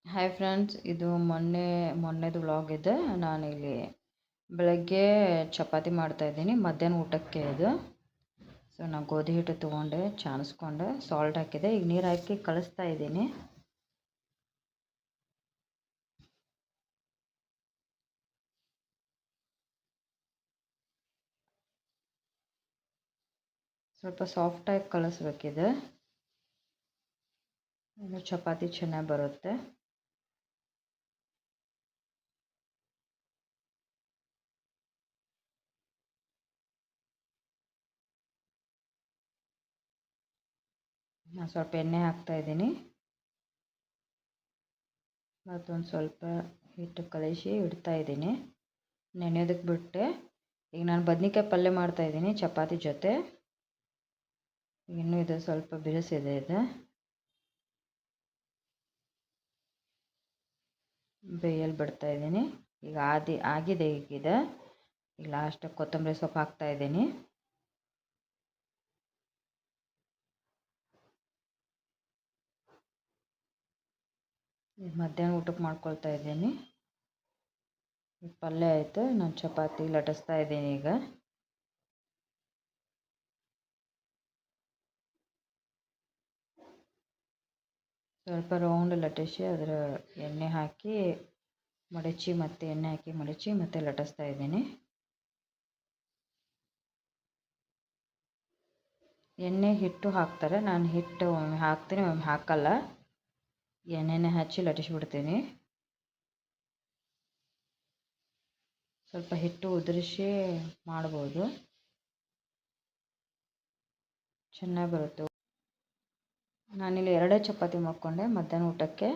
Hi friends, ಇದು ಮೊನ್ನೆದು vlog ಇದೆ. ನಾನಿಲ್ಲಿ ಬೆಳಗ್ಗೆ ಚಪಾತಿ ಮಾಡ್ತಾಯಿದ್ದೀನಿ, ಮಧ್ಯಾಹ್ನ ಊಟಕ್ಕೆ ಇದು. ಸೊ ನಾನು ಗೋಧಿ ಹಿಟ್ಟು ತೊಗೊಂಡೆ, ಚಾಣಿಸ್ಕೊಂಡೆ, ಸಾಲ್ಟ್ ಹಾಕಿದೆ. ಈಗ ನೀರು ಹಾಕಿ ಕಲಿಸ್ತಾ ಇದ್ದೀನಿ. ಸ್ವಲ್ಪ ಸಾಫ್ಟಾಗಿ ಕಲಿಸ್ಬೇಕಿದೆ, ಚಪಾತಿ ಚೆನ್ನಾಗಿ ಬರುತ್ತೆ. ನಾನು ಸ್ವಲ್ಪ ಎಣ್ಣೆ ಹಾಕ್ತಾಯಿದ್ದೀನಿ, ಮತ್ತೊಂದು ಸ್ವಲ್ಪ ಹಿಟ್ಟು ಕಲಿಸಿ ಇಡ್ತಾಯಿದ್ದೀನಿ, ನೆನೆಯೋದಕ್ಕೆ ಬಿಟ್ಟೆ. ಈಗ ನಾನು ಬದ್ನಿಕಾಯಿ ಪಲ್ಯ ಮಾಡ್ತಾಯಿದ್ದೀನಿ ಚಪಾತಿ ಜೊತೆ. ಇನ್ನೂ ಇದು ಸ್ವಲ್ಪ ಬಿರುಸಿದೆ, ಇದು ಬೇಯಲ್ಲಿ ಬಿಡ್ತಾಯಿದ್ದೀನಿ. ಈಗ ಆಗಿದೆ. ಈಗ ಲಾಸ್ಟ್ ಕೊತ್ತಂಬರಿ ಸೊಪ್ಪು ಹಾಕ್ತಾಯಿದ್ದೀನಿ. ಮಧ್ಯಾಹ್ನ ಊಟಕ್ಕೆ ಮಾಡ್ಕೊಳ್ತಾ ಇದ್ದೀನಿ. ಪಲ್ಯ ಆಯಿತು, ನಾನು ಚಪಾತಿ ಲಟ್ಟಿಸ್ತಾ ಇದ್ದೀನಿ. ಈಗ ಸ್ವಲ್ಪ ರೌಂಡ್ ಲಟ್ಟಿಸಿ ಅದರ ಎಣ್ಣೆ ಹಾಕಿ ಮಡಚಿ, ಮತ್ತೆ ಎಣ್ಣೆ ಹಾಕಿ ಮಡಚಿ ಮತ್ತೆ ಲಟ್ಟಿಸ್ತಾ ಇದ್ದೀನಿ. ಎಣ್ಣೆ ಹಿಟ್ಟು ಹಾಕ್ತಾರೆ, ನಾನು ಹಿಟ್ಟು ಒಮ್ಮೆ ಹಾಕ್ತೀನಿ, ಒಮ್ಮೆ ಹಾಕಲ್ಲ. ಎಣ್ಣೆನೇ ಹಚ್ಚಿ ಲಟ್ಟಿಸ್ಬಿಡ್ತೀನಿ. ಸ್ವಲ್ಪ ಹಿಟ್ಟು ಉದುರಿಸಿ ಮಾಡ್ಬೋದು, ಚೆನ್ನಾಗಿ ಬರುತ್ತೆ. ನಾನಿಲ್ಲಿ 2 ಚಪಾತಿ ಮಾಡ್ಕೊಂಡೆ ಮಧ್ಯಾಹ್ನ ಊಟಕ್ಕೆ.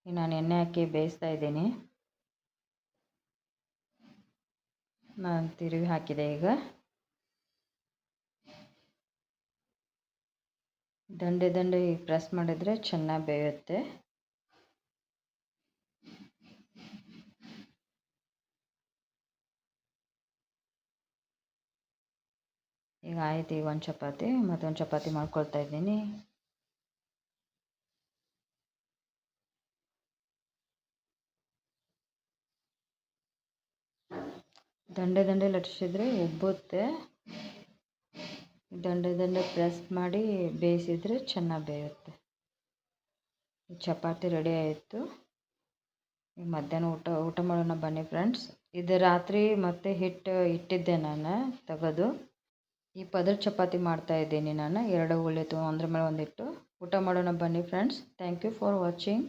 ನಾನು ಎಣ್ಣೆ ಹಾಕಿ ಬೇಯಿಸ್ತಾ ಇದ್ದೀನಿ. ನಾನು ತಿರುವಿ ಹಾಕಿದೆ. ಈಗ ದಂಡೆ ಪ್ರೆಸ್ ಮಾಡಿದರೆ ಚೆನ್ನಾಗಿ ಬೇಯುತ್ತೆ. ಈಗ ಆಯ್ತು. ಈಗ ಒಂದು ಚಪಾತಿ, ಮತ್ತೊಂದು ಚಪಾತಿ ಮಾಡ್ಕೊಳ್ತಾ ಇದ್ದೀನಿ. ದಂಡೆ ಲಟ್ಟಿಸಿದ್ರೆ ಉಬ್ಬುತ್ತೆ. ದಂಡೆ ಪ್ರೆಸ್ ಮಾಡಿ ಬೇಯಿಸಿದರೆ ಚೆನ್ನಾಗಿ ಬೇಯುತ್ತೆ. ಚಪಾತಿ ರೆಡಿ ಆಯಿತು. ಈಗ ಮಧ್ಯಾಹ್ನ ಊಟ ಮಾಡೋಣ ಬನ್ನಿ ಫ್ರೆಂಡ್ಸ್. ಇದು ರಾತ್ರಿ ಮತ್ತೆ ಹಿಟ್ಟು ಇಟ್ಟಿದ್ದೆ ನಾನು ತೆಗೆದು. ಈ ಪದರ ಚಪಾತಿ ಮಾಡ್ತಾ ಇದ್ದೀನಿ ನಾನು. 2 ಉಳ್ಳಿ ಒಂದ್ರ ಮೇಲೆ ಒಂದಿಟ್ಟು. ಊಟ ಮಾಡೋಣ ಬನ್ನಿ friends. Thank you for watching.